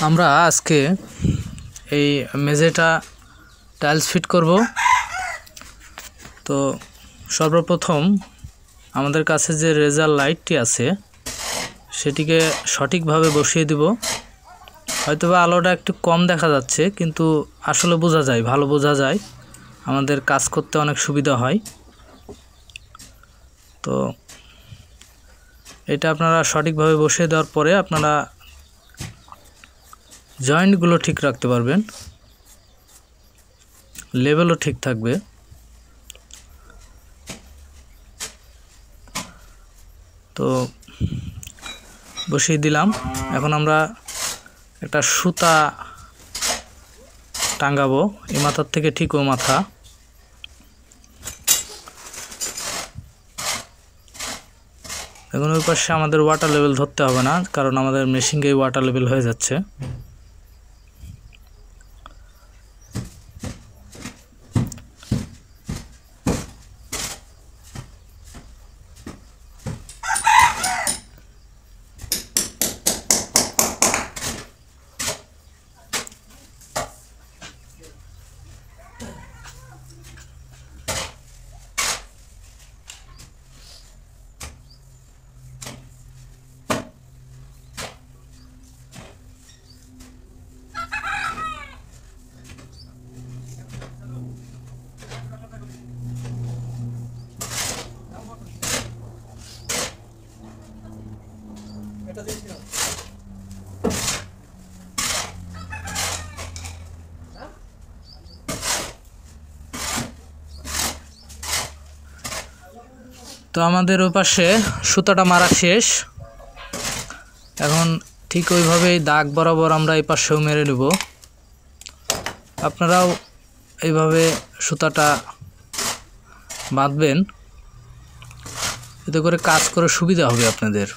আমরা আজকে এই মেঝেটা টাইলস ফিট করব। তো সর্বপ্রথম আমাদের কাছে যে রেজার লাইটটি আছে সেটিকে সঠিকভাবে বসিয়ে দিব। হয়তোবা আলোটা একটু কম দেখা যাচ্ছে, কিন্তু আসলে বোঝা যায়, ভালো বোঝা যায়, আমাদের কাজ করতে অনেক সুবিধা হয়। তো এটা আপনারা সঠিকভাবে বসিয়ে দেওয়ার পরে আপনারা জয়েন্টগুলো ঠিক রাখতে পারবেন, লেভেলও ঠিক থাকবে। তো বসিয়ে দিলাম। এখন আমরা একটা সুতা টাঙ্গাবো এই মাথার থেকে ঠিক ও মাথা। এখন ওই পাশে আমাদের ওয়াটার লেভেল ধরতে হবে না, কারণ আমাদের মেশিনকেই ওয়াটার লেভেল হয়ে যাচ্ছে। তো আমাদের ওই পাশে সুতাটা মারা শেষ। এখন ঠিক ওইভাবেই দাগ বরাবর আমরা এই পাশেও মেরে নেব। আপনারাও এইভাবে সুতাটা বাঁধবেন, এতে করে কাজ করে সুবিধা হবে আপনাদের।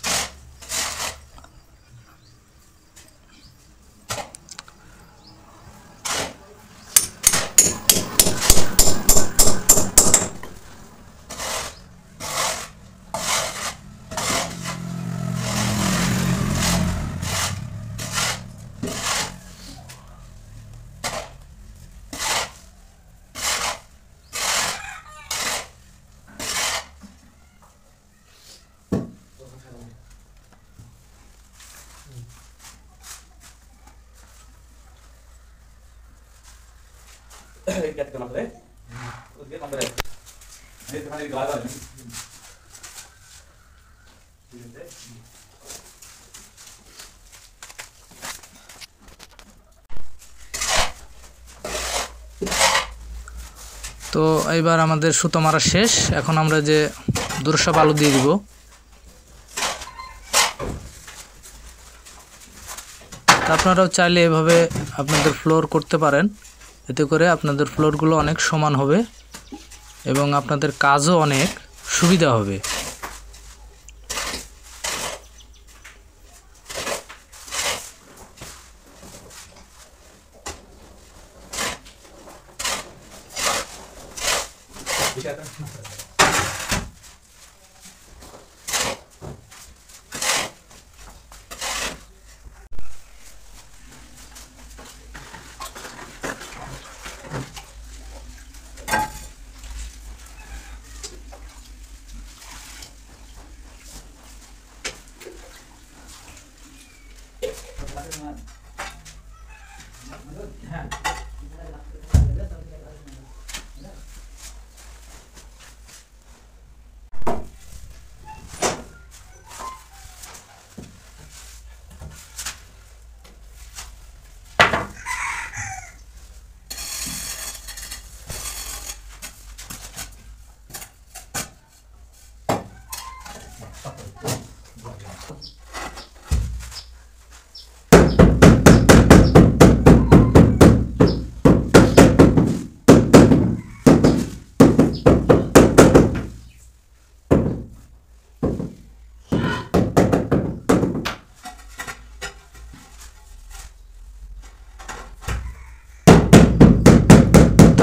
তো এইবার আমাদের সুতো মারা শেষ। এখন আমরা যে দুরসা আলু দিয়ে দিব। আপনারাও চাইলে এভাবে আপনাদের ফ্লোর করতে পারেন, এতে করে আপনাদের ফ্লোরগুলো অনেক সমান হবে এবং আপনাদের কাজও অনেক সুবিধা হবে।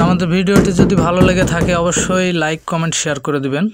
আমাদের ভিডিওটি যদি ভালো লেগে থাকে অবশ্যই লাইক, কমেন্ট, শেয়ার করে দিবেন।